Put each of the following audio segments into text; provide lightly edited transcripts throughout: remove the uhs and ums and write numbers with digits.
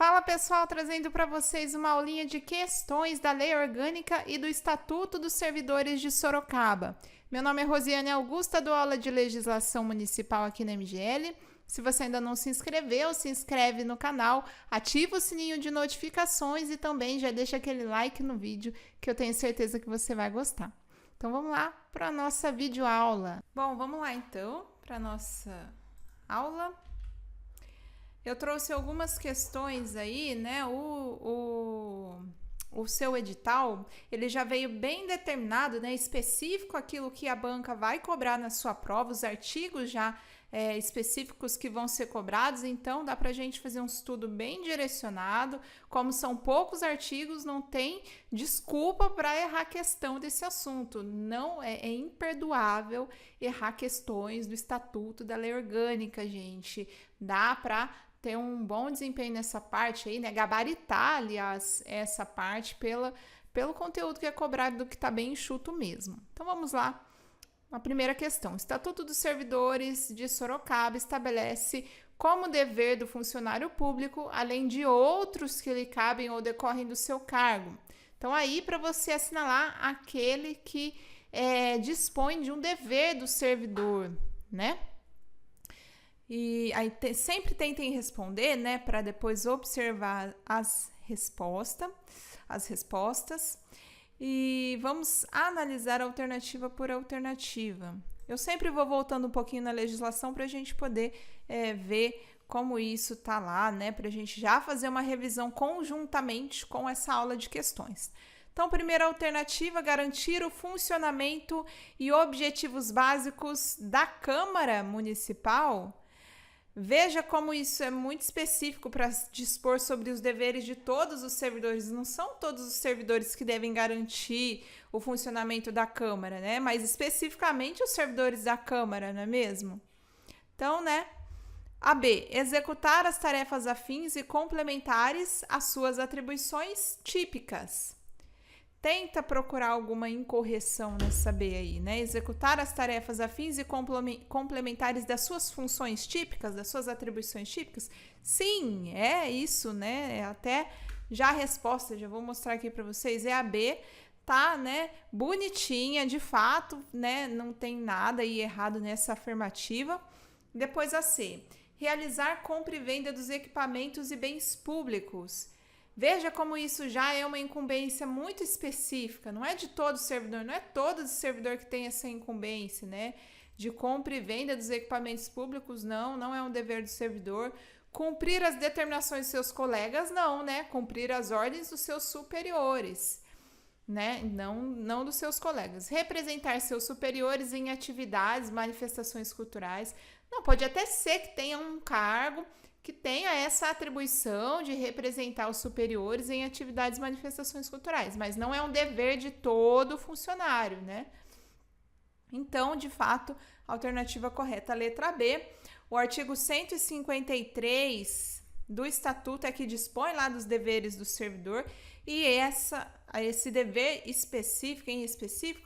Fala pessoal, trazendo para vocês uma aulinha de questões da Lei Orgânica e do Estatuto dos Servidores de Sorocaba. Meu nome é Rosiane Augusta, dou aula de Legislação Municipal aqui na MGL. Se você ainda não se inscreveu, se inscreve no canal, ativa o sininho de notificações e também já deixa aquele like no vídeo que eu tenho certeza que você vai gostar. Então vamos lá para a nossa videoaula. Bom, vamos lá então para a nossa aula. Eu trouxe algumas questões aí, né? O seu edital, ele já veio bem determinado, né? Específico aquilo que a banca vai cobrar na sua prova, os artigos já específicos que vão ser cobrados, então dá pra gente fazer um estudo bem direcionado. Como são poucos artigos, não tem desculpa para errar questão desse assunto. Não é imperdoável errar questões do Estatuto da Lei Orgânica, gente. Dá para ter um bom desempenho nessa parte aí, né? Gabaritar, aliás, essa parte pelo conteúdo que é cobrado, do que está bem enxuto mesmo. Então vamos lá. A primeira questão. O Estatuto dos Servidores de Sorocaba estabelece como dever do funcionário público, além de outros que lhe cabem ou decorrem do seu cargo. Então aí para você assinalar aquele que dispõe de um dever do servidor, né? E aí sempre tentem responder, né, para depois observar as respostas. E vamos analisar alternativa por alternativa. Eu sempre vou voltando um pouquinho na legislação para a gente poder ver como isso tá lá, né, para a gente já fazer uma revisão conjuntamente com essa aula de questões. Então, primeira alternativa, garantir o funcionamento e objetivos básicos da Câmara Municipal. Veja como isso é muito específico para dispor sobre os deveres de todos os servidores. Não são todos os servidores que devem garantir o funcionamento da Câmara, né? Mas especificamente os servidores da Câmara, não é mesmo? Então, né? A B. Executar as tarefas afins e complementares às suas atribuições típicas. Tenta procurar alguma incorreção nessa B aí, né? Executar as tarefas afins e complementares das suas funções típicas, das suas atribuições típicas. Sim, é isso, né? Até já a resposta, já vou mostrar aqui para vocês, é a B, tá, né? Bonitinha, de fato, né? Não tem nada aí errado nessa afirmativa. Depois a C. Realizar compra e venda dos equipamentos e bens públicos. Veja como isso já é uma incumbência muito específica, não é de todo servidor, não é todo servidor que tem essa incumbência, né? De compra e venda dos equipamentos públicos, não é um dever do servidor. Cumprir as determinações dos seus colegas, não, né? Cumprir as ordens dos seus superiores, né? Não dos seus colegas. Representar seus superiores em atividades, manifestações culturais. Não, pode até ser que tenha um cargo que tenha essa atribuição de representar os superiores em atividades e manifestações culturais, mas não é um dever de todo funcionário, né? Então, de fato, a alternativa correta, a letra B. O artigo 153 do Estatuto é que dispõe lá dos deveres do servidor e esse dever específico,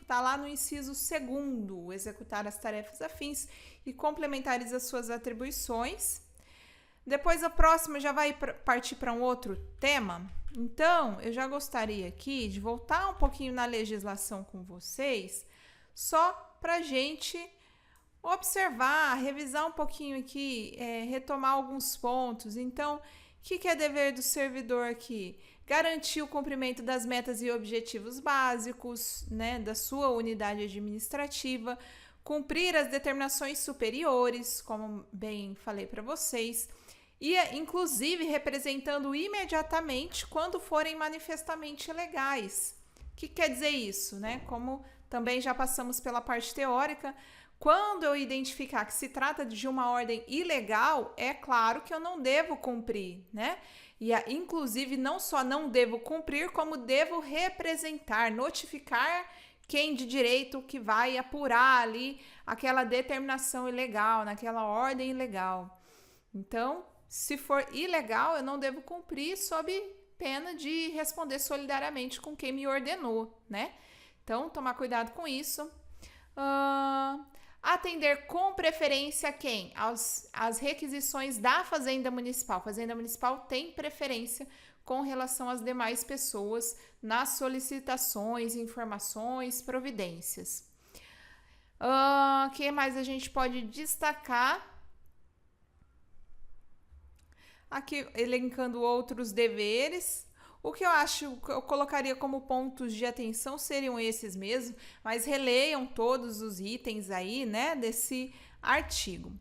está lá no inciso 2º, executar as tarefas afins e complementares às suas atribuições. Depois a próxima já vai partir para um outro tema. Então, eu já gostaria aqui de voltar um pouquinho na legislação com vocês, só para a gente observar, revisar um pouquinho aqui, retomar alguns pontos. Então, o que é dever do servidor aqui? Garantir o cumprimento das metas e objetivos básicos, né, da sua unidade administrativa, cumprir as determinações superiores, como bem falei para vocês, e inclusive representando imediatamente quando forem manifestamente ilegais. O que quer dizer isso, né? Como também já passamos pela parte teórica, quando eu identificar que se trata de uma ordem ilegal, é claro que eu não devo cumprir, né? E inclusive não só não devo cumprir, como devo representar, notificar quem de direito que vai apurar ali aquela determinação ilegal, naquela ordem ilegal. Então, se for ilegal, eu não devo cumprir sob pena de responder solidariamente com quem me ordenou, né? Então, tomar cuidado com isso. Atender com preferência a quem? As requisições da Fazenda Municipal. A Fazenda Municipal tem preferência com relação às demais pessoas nas solicitações, informações, providências. O que mais a gente pode destacar? Aqui elencando outros deveres. O que eu acho que eu colocaria como pontos de atenção seriam esses mesmo, mas releiam todos os itens aí, né, desse artigo.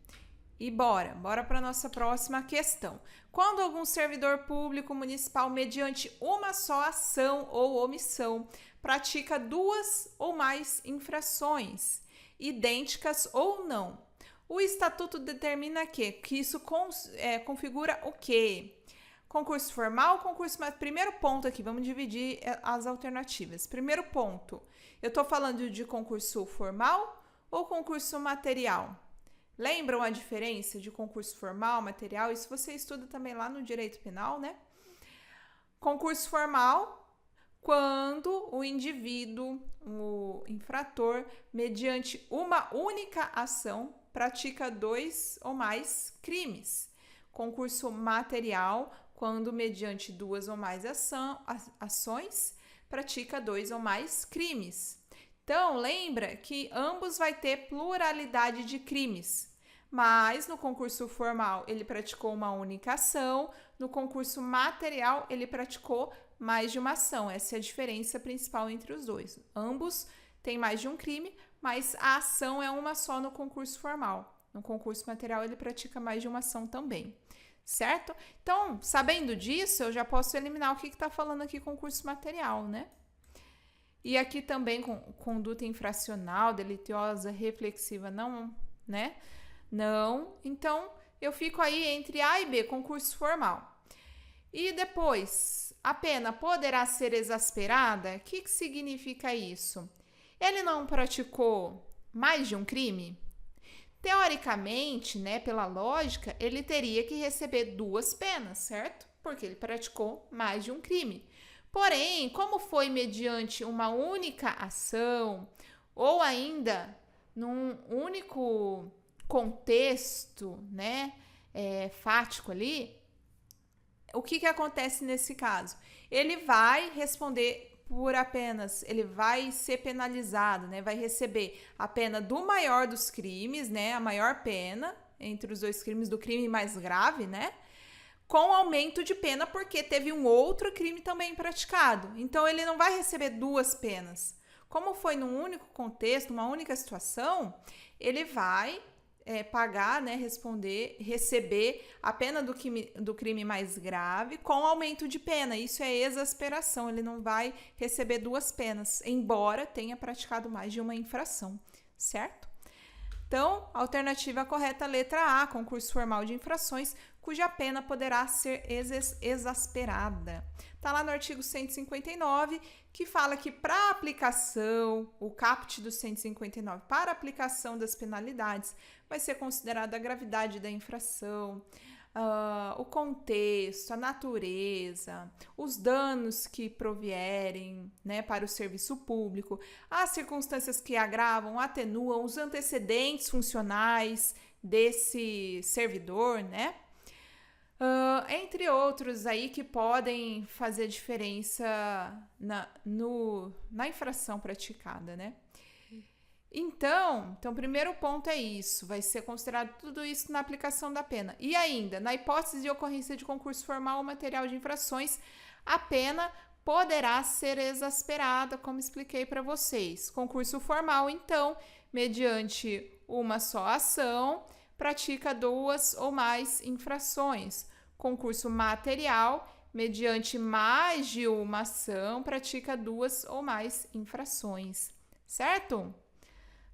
E bora para a nossa próxima questão. Quando algum servidor público municipal, mediante uma só ação ou omissão, pratica duas ou mais infrações, idênticas ou não, o estatuto determina que isso configura o quê? Concurso formal, concurso... Primeiro ponto aqui, vamos dividir as alternativas. Primeiro ponto, eu estou falando de concurso formal ou concurso material? Lembram a diferença de concurso formal, material? Isso você estuda também lá no direito penal, né? Concurso formal, quando o indivíduo, o infrator, mediante uma única ação, pratica dois ou mais crimes. Concurso material, quando mediante duas ou mais ações, pratica dois ou mais crimes. Então, lembra que ambos vai ter pluralidade de crimes, mas no concurso formal ele praticou uma única ação, no concurso material ele praticou mais de uma ação. Essa é a diferença principal entre os dois. Ambos têm mais de um crime, mas a ação é uma só no concurso formal. No concurso material ele pratica mais de uma ação também. Certo? Então, sabendo disso, eu já posso eliminar o que está falando aqui concurso material, né? E aqui também conduta infracional, delituosa, reflexiva, não, né? Não. Então, eu fico aí entre A e B, concurso formal. E depois, a pena poderá ser exasperada? O que significa isso? Ele não praticou mais de um crime? Teoricamente, né, pela lógica, ele teria que receber duas penas, certo? Porque ele praticou mais de um crime. Porém, como foi mediante uma única ação ou ainda num único contexto, né, fático ali, o que acontece nesse caso? Ele vai responder por apenas, ele vai ser penalizado, né? Vai receber a pena do maior dos crimes, né? A maior pena entre os dois crimes, do crime mais grave, né? Com aumento de pena porque teve um outro crime também praticado. Então, ele não vai receber duas penas. Como foi num único contexto, numa única situação, ele vai pagar, né, receber a pena do crime mais grave com aumento de pena. Isso é exasperação, ele não vai receber duas penas, embora tenha praticado mais de uma infração, certo? Então, alternativa correta, letra A, concurso formal de infrações, cuja pena poderá ser exasperada. Está lá no artigo 159, que fala que para aplicação, o caput do 159, para aplicação das penalidades, vai ser considerada a gravidade da infração, o contexto, a natureza, os danos que provierem, né, para o serviço público, as circunstâncias que agravam, atenuam, os antecedentes funcionais desse servidor, né? Entre outros aí que podem fazer diferença na infração praticada, né? Então, o primeiro ponto é isso, vai ser considerado tudo isso na aplicação da pena. E ainda, na hipótese de ocorrência de concurso formal ou material de infrações, a pena poderá ser exasperada, como expliquei para vocês. Concurso formal, então, mediante uma só ação, pratica duas ou mais infrações. Concurso material, mediante mais de uma ação, pratica duas ou mais infrações, certo?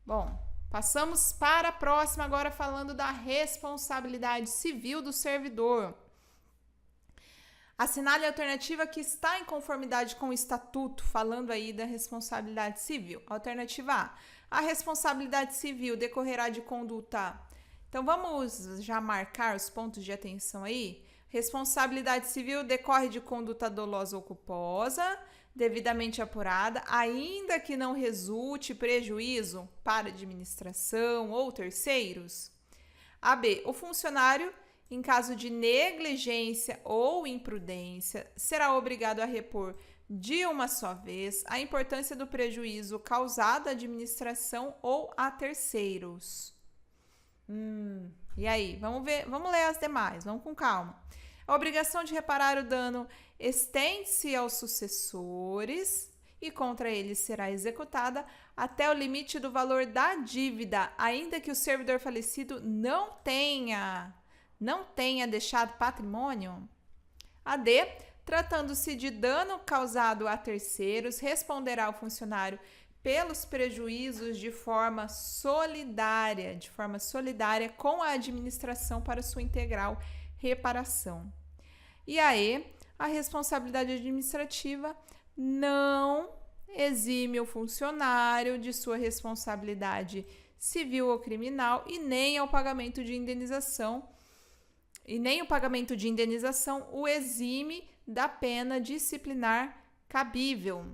Bom, passamos para a próxima, agora falando da responsabilidade civil do servidor. Assinale a alternativa que está em conformidade com o estatuto, falando aí da responsabilidade civil. Alternativa A, a responsabilidade civil decorrerá de conduta. Então, vamos já marcar os pontos de atenção aí? Responsabilidade civil decorre de conduta dolosa ou culposa, devidamente apurada, ainda que não resulte prejuízo para a administração ou terceiros. AB. O funcionário, em caso de negligência ou imprudência, será obrigado a repor de uma só vez a importância do prejuízo causado à administração ou a terceiros. E aí, vamos ler as demais, vamos com calma. A obrigação de reparar o dano estende-se aos sucessores e contra eles será executada até o limite do valor da dívida, ainda que o servidor falecido não tenha deixado patrimônio. A D. Tratando-se de dano causado a terceiros, responderá o funcionário pelos prejuízos de forma solidária com a administração para sua integral reparação. E aí, a responsabilidade administrativa não exime o funcionário de sua responsabilidade civil ou criminal e nem o pagamento de indenização o exime da pena disciplinar cabível.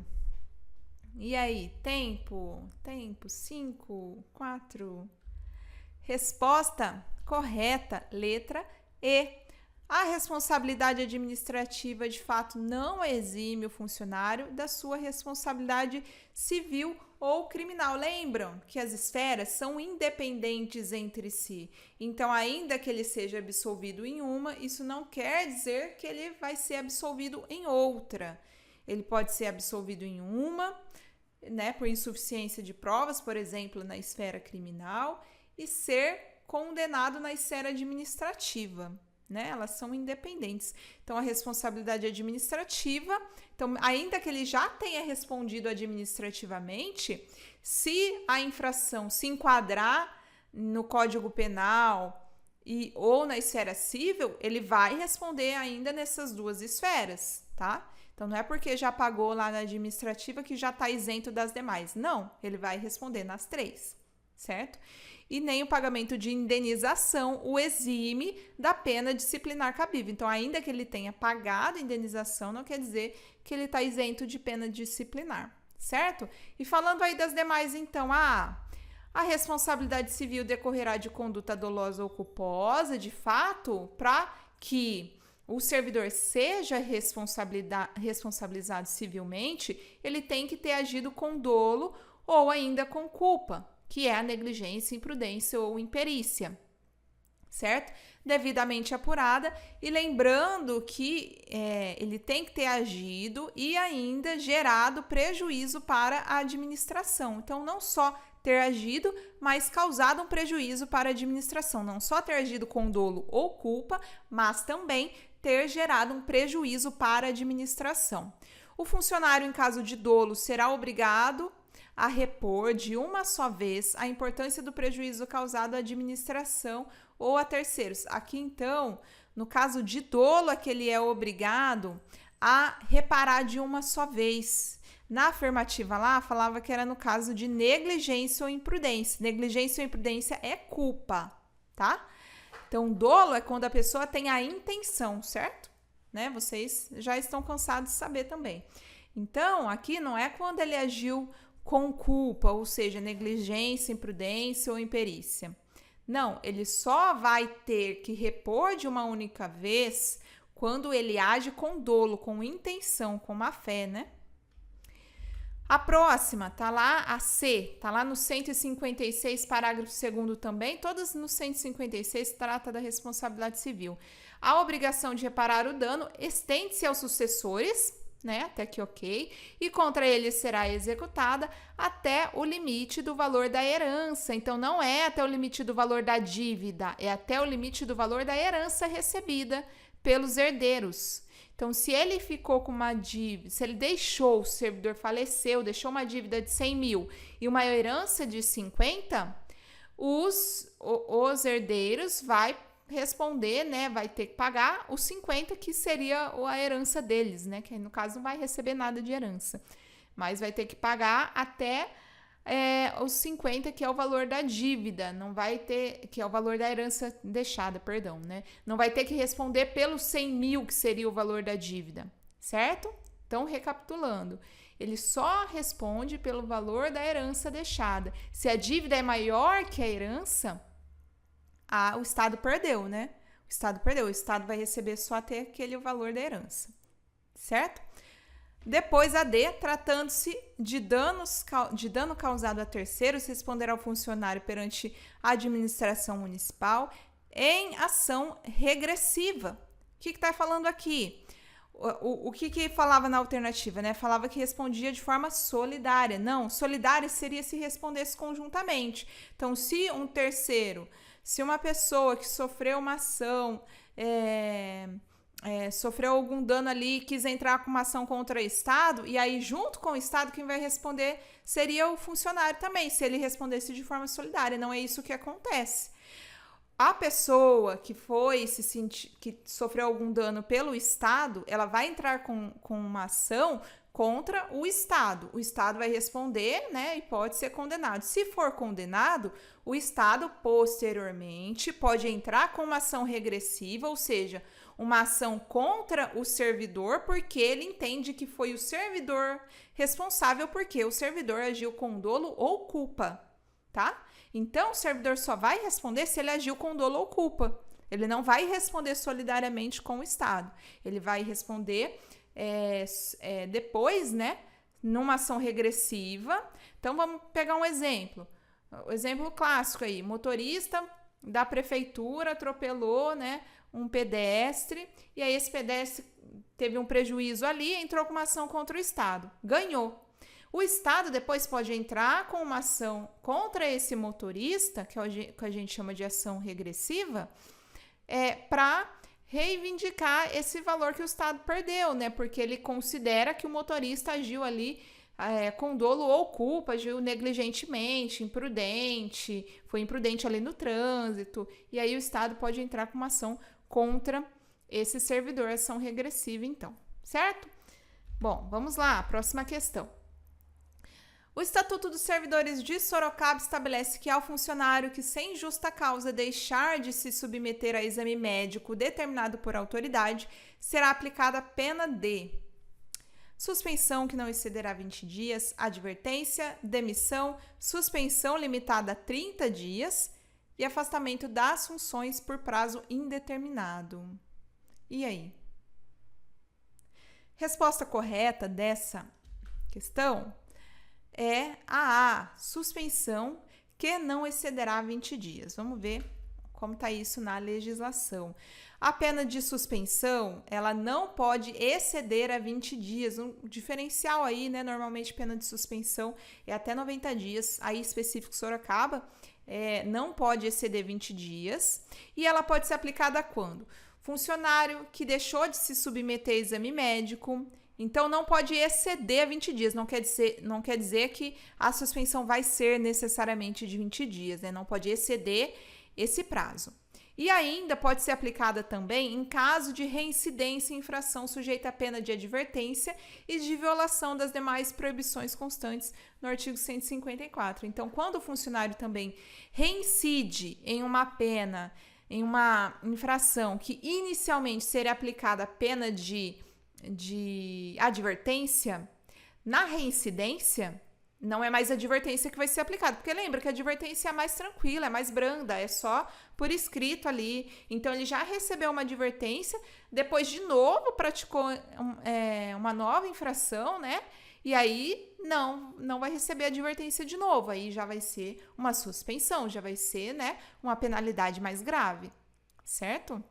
E aí, tempo, 5, 4. Resposta correta, letra E. A responsabilidade administrativa, de fato, não exime o funcionário da sua responsabilidade civil ou criminal. Lembram que as esferas são independentes entre si. Então, ainda que ele seja absolvido em uma, isso não quer dizer que ele vai ser absolvido em outra. Ele pode ser absolvido em uma, por insuficiência de provas, por exemplo, na esfera criminal, e ser condenado na esfera administrativa. Elas são independentes. Então, a responsabilidade administrativa, ainda que ele já tenha respondido administrativamente, se a infração se enquadrar no Código Penal ou na esfera civil, ele vai responder ainda nessas duas esferas, tá? Então, não é porque já pagou lá na administrativa que já está isento das demais. Não, ele vai responder nas três, certo? E nem o pagamento de indenização o exime da pena disciplinar cabível. Então, ainda que ele tenha pagado a indenização, não quer dizer que ele está isento de pena disciplinar, certo? E falando aí das demais, então, a responsabilidade civil decorrerá de conduta dolosa ou culposa, de fato, para que o servidor seja responsabilizado civilmente, ele tem que ter agido com dolo ou ainda com culpa, que é a negligência, imprudência ou imperícia, certo? Devidamente apurada, e lembrando que ele tem que ter agido e ainda gerado prejuízo para a administração. Então, não só ter agido, mas causado um prejuízo para a administração. Não só ter agido com dolo ou culpa, mas também ter gerado um prejuízo para a administração. O funcionário, em caso de dolo, será obrigado a repor de uma só vez a importância do prejuízo causado à administração ou a terceiros. Aqui, então, no caso de dolo, é que ele é obrigado a reparar de uma só vez. Na afirmativa lá, falava que era no caso de negligência ou imprudência. Negligência ou imprudência é culpa, tá? Então, dolo é quando a pessoa tem a intenção, certo? Vocês já estão cansados de saber também. Então, aqui não é quando ele agiu com culpa, ou seja, negligência, imprudência ou imperícia. Não, ele só vai ter que repor de uma única vez quando ele age com dolo, com intenção, com má fé, A próxima, tá lá, a C, tá lá no 156, parágrafo 2º também, todas no 156 trata da responsabilidade civil. A obrigação de reparar o dano estende-se aos sucessores, até que ok, e contra eles será executada até o limite do valor da herança. Então, não é até o limite do valor da dívida, é até o limite do valor da herança recebida pelos herdeiros. Então, se ele ficou com uma dívida, se ele deixou, o servidor faleceu, deixou uma dívida de 100 mil e uma herança de 50, os herdeiros vai responder, vai ter que pagar os 50, que seria a herança deles, que no caso não vai receber nada de herança, mas vai ter que pagar até os 50, que é o valor da dívida, não vai ter, que é o valor da herança deixada, perdão, né? Não vai ter que responder pelos 100 mil, que seria o valor da dívida, certo? Então, recapitulando, ele só responde pelo valor da herança deixada. Se a dívida é maior que a herança, o Estado perdeu, né? O Estado vai receber só até aquele valor da herança, certo? Depois, a D, tratando-se de dano causado a terceiros, responderá ao funcionário perante a administração municipal em ação regressiva. O que está falando aqui? O que falava na alternativa, né? Falava que respondia de forma solidária. Não, solidária seria se respondesse conjuntamente. Então, se um terceiro, se uma pessoa que sofreu uma ação, sofreu algum dano ali e quis entrar com uma ação contra o Estado, e aí junto com o Estado quem vai responder seria o funcionário também, se ele respondesse de forma solidária. Não é isso que acontece. A pessoa que que sofreu algum dano pelo Estado, ela vai entrar com uma ação contra o Estado. O Estado vai responder, né, e pode ser condenado. Se for condenado, o Estado posteriormente pode entrar com uma ação regressiva, ou seja, uma ação contra o servidor, porque ele entende que foi o servidor responsável porque o servidor agiu com dolo ou culpa, tá? Então, o servidor só vai responder se ele agiu com dolo ou culpa. Ele não vai responder solidariamente com o Estado. Ele vai responder depois, né, numa ação regressiva. Então, vamos pegar um exemplo. O exemplo clássico aí. Motorista da prefeitura atropelou, né, um pedestre. E aí, esse pedestre teve um prejuízo ali, entrou com uma ação contra o Estado. Ganhou. O Estado depois pode entrar com uma ação contra esse motorista, que a gente chama de ação regressiva, para reivindicar esse valor que o Estado perdeu, né? Porque ele considera que o motorista agiu ali com dolo ou culpa, agiu negligentemente, foi imprudente ali no trânsito, e aí o Estado pode entrar com uma ação contra esse servidor, ação regressiva, então, certo? Bom, vamos lá, próxima questão. O Estatuto dos Servidores de Sorocaba estabelece que ao funcionário que sem justa causa deixar de se submeter a exame médico determinado por autoridade, será aplicada a pena de suspensão que não excederá 20 dias, advertência, demissão, suspensão limitada a 30 dias e afastamento das funções por prazo indeterminado. E aí? Resposta correta dessa questão é a suspensão que não excederá 20 dias. Vamos ver como está isso na legislação. A pena de suspensão, ela não pode exceder a 20 dias. Um diferencial aí, né? Normalmente, pena de suspensão é até 90 dias. Aí, específico Sorocaba, não pode exceder 20 dias. E ela pode ser aplicada a quando? Funcionário que deixou de se submeter a exame médico. Então, não pode exceder 20 dias. Não quer dizer que a suspensão vai ser necessariamente de 20 dias, né? Não pode exceder esse prazo. E ainda pode ser aplicada também em caso de reincidência em infração sujeita a pena de advertência e de violação das demais proibições constantes no artigo 154. Então, quando o funcionário também reincide em uma pena, em uma infração que inicialmente seria aplicada a pena de advertência, na reincidência, não é mais advertência que vai ser aplicada, porque lembra que a advertência é mais tranquila, é mais branda, é só por escrito ali. Então, ele já recebeu uma advertência, depois de novo praticou uma nova infração, né? E aí, não vai receber advertência de novo, aí já vai ser uma suspensão, já vai ser, né, uma penalidade mais grave, certo?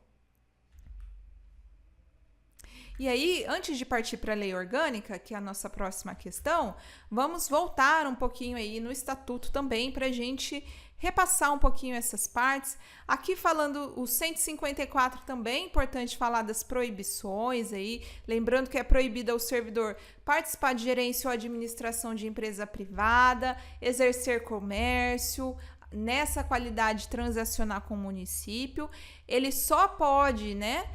E aí, antes de partir para a lei orgânica, que é a nossa próxima questão, vamos voltar um pouquinho aí no estatuto também para a gente repassar um pouquinho essas partes. Aqui falando o 154 também é importante falar das proibições aí, lembrando que é proibido ao servidor participar de gerência ou administração de empresa privada, exercer comércio, nessa qualidade transacionar com o município. Ele só pode, né,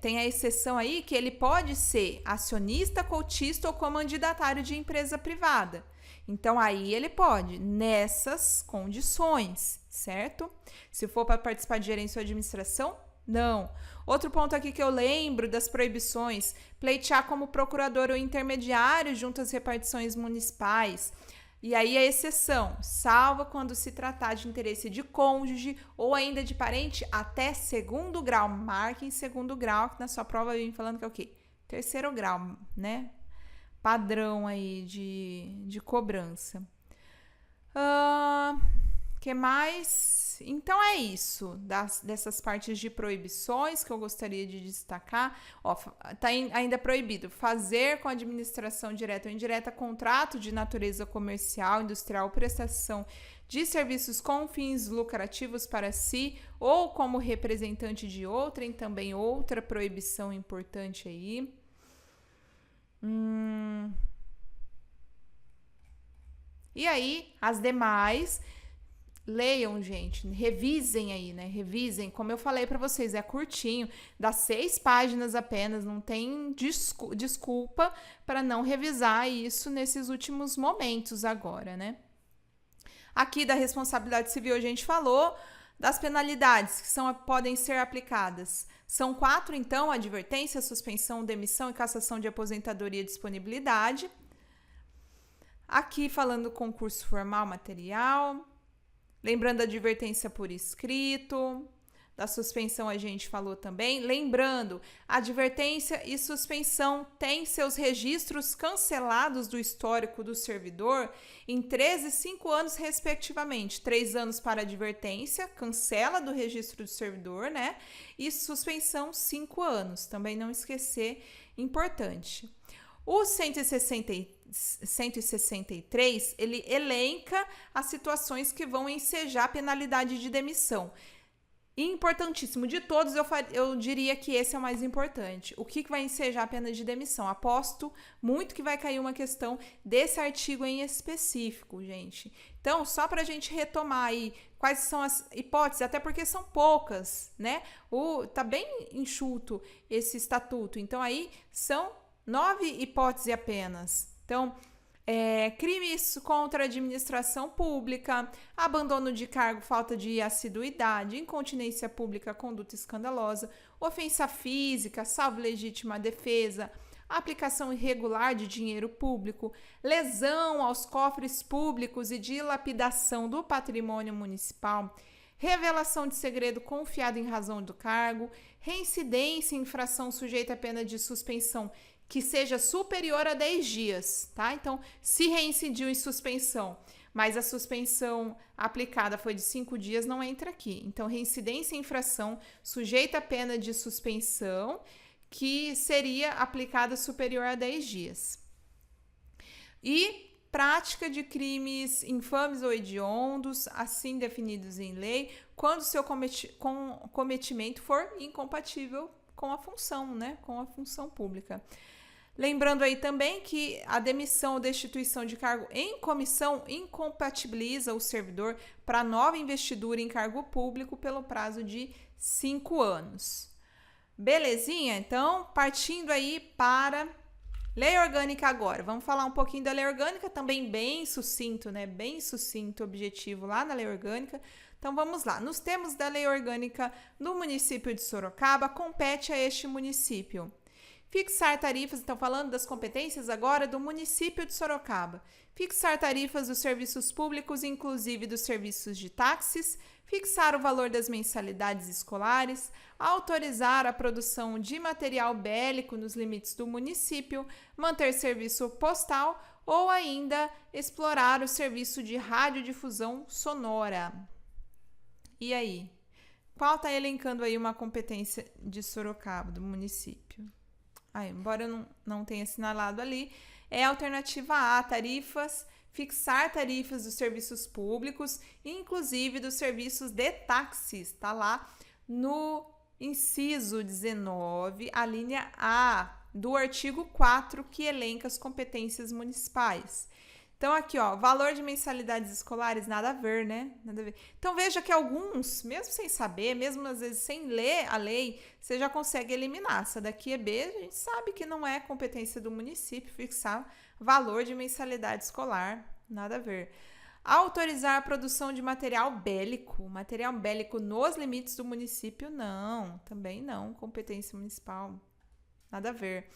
tem a exceção aí que ele pode ser acionista, cotista ou comandidatário de empresa privada. Então, aí ele pode, nessas condições, certo? Se for para participar de gerência ou administração, não. Outro ponto aqui que eu lembro das proibições: pleitear como procurador ou intermediário junto às repartições municipais. E aí a exceção, salvo quando se tratar de interesse de cônjuge ou ainda de parente até segundo grau. Marque em segundo grau, que na sua prova vem falando que é o quê? Terceiro grau, né? Padrão aí de cobrança. Que mais? Então é isso, dessas partes de proibições que eu gostaria de destacar. Ó, tá ainda proibido fazer com a administração direta ou indireta contrato de natureza comercial, industrial, prestação de serviços com fins lucrativos para si ou como representante de outrem, também outra proibição importante aí. E aí, as demais, leiam, gente, revisem aí, né? Revisem, como eu falei para vocês, é curtinho, dá 6 páginas apenas, não tem desculpa para não revisar isso nesses últimos momentos agora, né? Aqui da responsabilidade civil a gente falou, das penalidades que podem ser aplicadas. São 4, então: advertência, suspensão, demissão e cassação de aposentadoria e disponibilidade. Aqui falando do concurso formal material. Lembrando a advertência por escrito. Da suspensão a gente falou também. Lembrando, advertência e suspensão têm seus registros cancelados do histórico do servidor em 3 e 5 anos, respectivamente. 3 anos para advertência, cancela do registro do servidor, né? E suspensão, 5 anos. Também não esquecer, importante. O 163, ele elenca as situações que vão ensejar a penalidade de demissão. Importantíssimo, de todos eu diria que esse é o mais importante. O que vai ensejar a pena de demissão? Aposto muito que vai cair uma questão desse artigo em específico, gente. Então, só para a gente retomar aí quais são as hipóteses, até porque são poucas, né? Tá bem enxuto esse estatuto, então aí são 9 hipóteses apenas. Então, crimes contra a administração pública, abandono de cargo, falta de assiduidade, incontinência pública, conduta escandalosa, ofensa física, salvo legítima defesa, aplicação irregular de dinheiro público, lesão aos cofres públicos e dilapidação do patrimônio municipal, revelação de segredo confiado em razão do cargo, reincidência em infração sujeita a pena de suspensão que seja superior a 10 dias, tá? Então, se reincidiu em suspensão, mas a suspensão aplicada foi de 5 dias, não entra aqui. Então, reincidência em infração sujeita a pena de suspensão que seria aplicada superior a 10 dias. E prática de crimes infames ou hediondos, assim definidos em lei, quando seu cometimento for incompatível com a função, né? Com a função pública. Lembrando aí também que a demissão ou destituição de cargo em comissão incompatibiliza o servidor para nova investidura em cargo público pelo prazo de 5 anos. Belezinha? Então, partindo aí para lei orgânica agora. Vamos falar um pouquinho da lei orgânica, também bem sucinto, né? Bem sucinto, objetivo lá na lei orgânica. Então, vamos lá. Nos termos da lei orgânica do município de Sorocaba, compete a este município fixar tarifas, então falando das competências agora do município de Sorocaba. Fixar tarifas dos serviços públicos, inclusive dos serviços de táxis, fixar o valor das mensalidades escolares, autorizar a produção de material bélico nos limites do município, manter serviço postal ou ainda explorar o serviço de radiodifusão sonora. E aí? Qual está elencando aí uma competência de Sorocaba, do município? Embora eu não tenha assinalado ali, é a alternativa A, tarifas, fixar tarifas dos serviços públicos, inclusive dos serviços de táxis, está lá no inciso 19, a linha A do artigo 4, que elenca as competências municipais. Então, aqui, ó, valor de mensalidades escolares, nada a ver, né? Nada a ver. Então, veja que alguns, mesmo sem saber, mesmo às vezes sem ler a lei, você já consegue eliminar. Essa daqui é B, a gente sabe que não é competência do município fixar valor de mensalidade escolar, nada a ver. Autorizar a produção de material bélico nos limites do município, não, também não, competência municipal, nada a ver.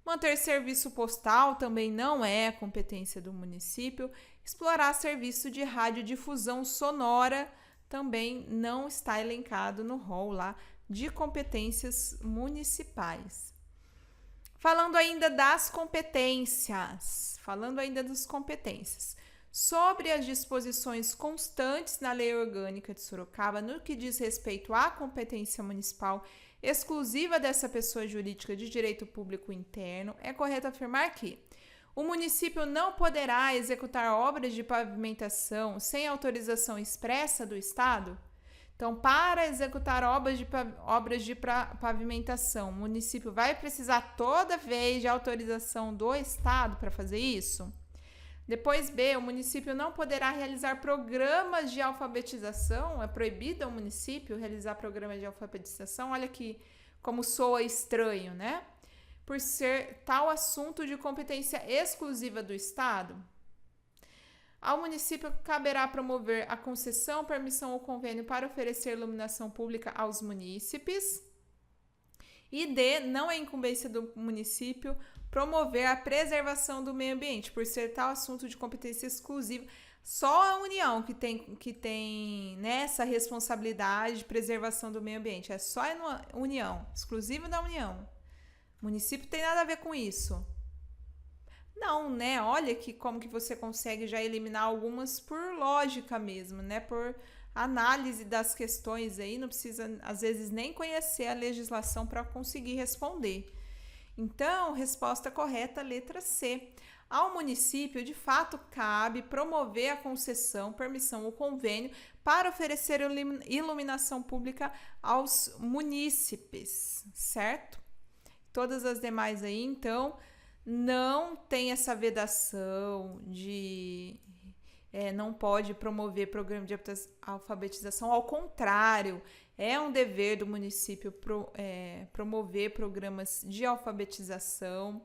Manter serviço postal também não é competência do município. Explorar serviço de radiodifusão sonora também não está elencado no rol lá de competências municipais. Falando ainda das competências. Sobre as disposições constantes na Lei Orgânica de Sorocaba no que diz respeito à competência municipal exclusiva dessa pessoa jurídica de direito público interno, é correto afirmar que o município não poderá executar obras de pavimentação sem autorização expressa do Estado? Então, para executar obras de pavimentação, o município vai precisar toda vez de autorização do Estado para fazer isso? Depois B, o município não poderá realizar programas de alfabetização, é proibido ao município realizar programas de alfabetização, olha que como soa estranho, né? Por ser tal assunto de competência exclusiva do Estado. Ao município caberá promover a concessão, permissão ou convênio para oferecer iluminação pública aos munícipes. E D, não é incumbência do município promover a preservação do meio ambiente, por ser tal assunto de competência exclusiva. Só a União que tem nessa responsabilidade de preservação do meio ambiente. É só a União, exclusivo da União. O município tem nada a ver com isso. Não, né? Olha que como que você consegue já eliminar algumas por lógica mesmo, né? Por análise das questões aí, não precisa às vezes nem conhecer a legislação para conseguir responder. Então, resposta correta, letra C. Ao município, de fato, cabe promover a concessão, permissão ou convênio para oferecer iluminação pública aos munícipes, certo? Todas as demais aí, então, não tem essa vedação de não pode promover programa de alfabetização, ao contrário, é um dever do município promover programas de alfabetização.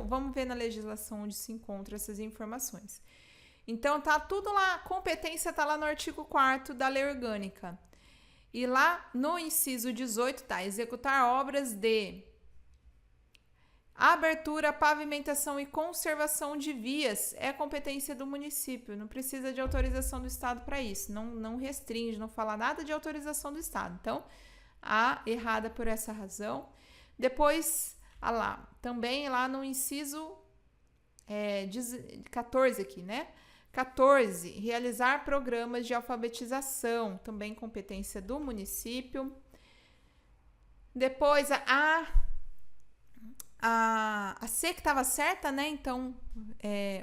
Vamos ver na legislação onde se encontram essas informações. Então, tá tudo lá, competência tá lá no artigo 4º da Lei Orgânica. E lá no inciso 18 tá, executar obras de abertura, pavimentação e conservação de vias é competência do município, não precisa de autorização do Estado para isso, não restringe, não fala nada de autorização do Estado. Então, A, errada por essa razão. Depois, também lá no inciso 14 aqui, né? 14, realizar programas de alfabetização, também competência do município. Depois, a C que estava certa, né? Então,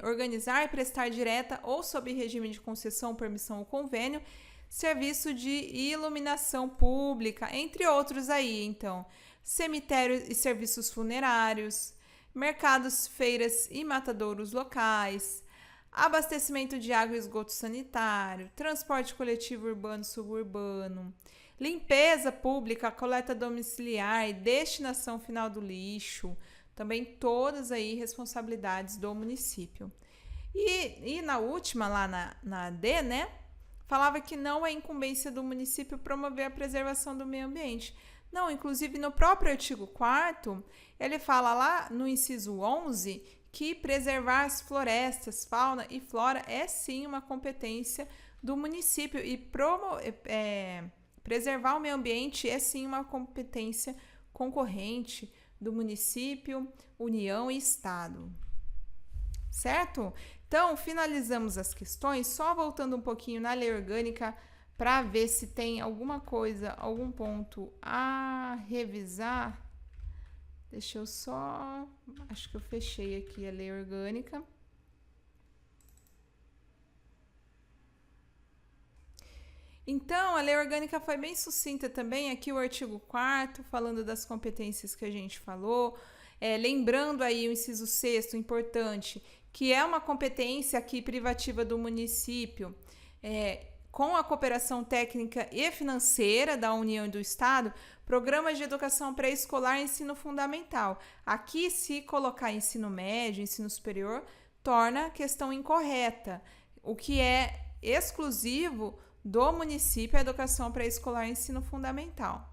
organizar e prestar direta ou sob regime de concessão, permissão ou convênio, serviço de iluminação pública, entre outros aí, então, cemitérios e serviços funerários, mercados, feiras e matadouros locais, abastecimento de água e esgoto sanitário, transporte coletivo urbano e suburbano, limpeza pública, coleta domiciliar e destinação final do lixo, também todas aí responsabilidades do município. E na última, lá na D, né, falava que não é incumbência do município promover a preservação do meio ambiente. Não, inclusive no próprio artigo 4º, ele fala lá no inciso 11 que preservar as florestas, fauna e flora é sim uma competência do município e preservar o meio ambiente é sim uma competência concorrente do município, União e Estado. Certo? Então, finalizamos as questões, só voltando um pouquinho na Lei Orgânica para ver se tem alguma coisa, algum ponto a revisar. Deixa eu só... Acho que eu fechei aqui a Lei Orgânica. Então, a Lei Orgânica foi bem sucinta também, aqui o artigo 4º, falando das competências que a gente falou, lembrando aí o inciso 6º, importante, que é uma competência aqui privativa do município, com a cooperação técnica e financeira da União e do Estado, programas de educação pré-escolar e ensino fundamental. Aqui, se colocar ensino médio, ensino superior, torna a questão incorreta. O que é exclusivo do município é a educação pré-escolar e ensino fundamental.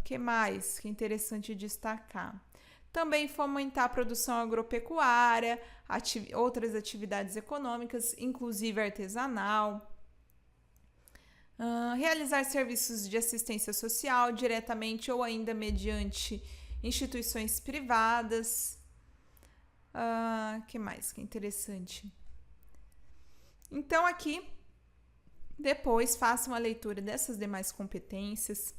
Que mais que é interessante destacar? Também fomentar a produção agropecuária, outras atividades econômicas, inclusive artesanal. Realizar serviços de assistência social diretamente ou ainda mediante instituições privadas. Que mais que é interessante? Então, aqui, depois façam a leitura dessas demais competências.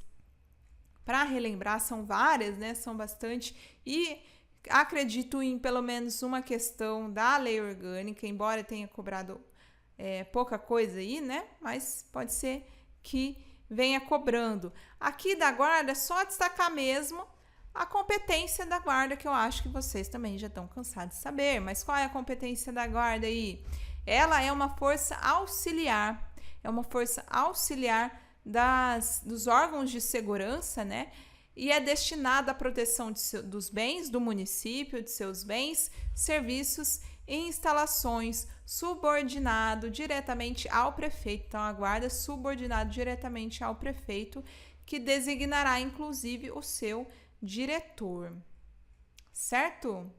Para relembrar, são várias, né? São bastante. E acredito em pelo menos uma questão da lei orgânica, embora tenha cobrado pouca coisa aí, né? Mas pode ser que venha cobrando. Aqui da guarda, é só destacar mesmo a competência da guarda, que eu acho que vocês também já estão cansados de saber. Mas qual é a competência da guarda aí? Ela é uma força auxiliar. É uma força auxiliar dos órgãos de segurança, né? E é destinada à proteção dos bens do município, de seus bens, serviços e instalações, subordinado diretamente ao prefeito. Então, a guarda é subordinado diretamente ao prefeito, que designará, inclusive, o seu diretor. Certo?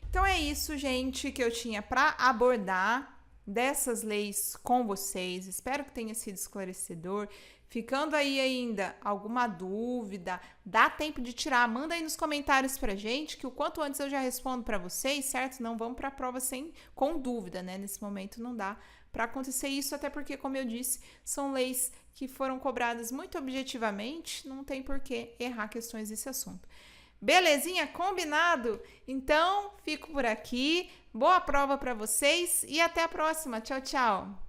Então, é isso, gente, que eu tinha para abordar dessas leis com vocês. Espero que tenha sido esclarecedor. Ficando aí ainda alguma dúvida, dá tempo de tirar, manda aí nos comentários pra gente, que o quanto antes eu já respondo para vocês, certo? Não vamos para a prova com dúvida, né? Nesse momento não dá para acontecer isso, até porque, como eu disse, são leis que foram cobradas muito objetivamente, não tem por que errar questões desse assunto. Belezinha? Combinado? Então, fico por aqui. Boa prova para vocês e até a próxima. Tchau, tchau.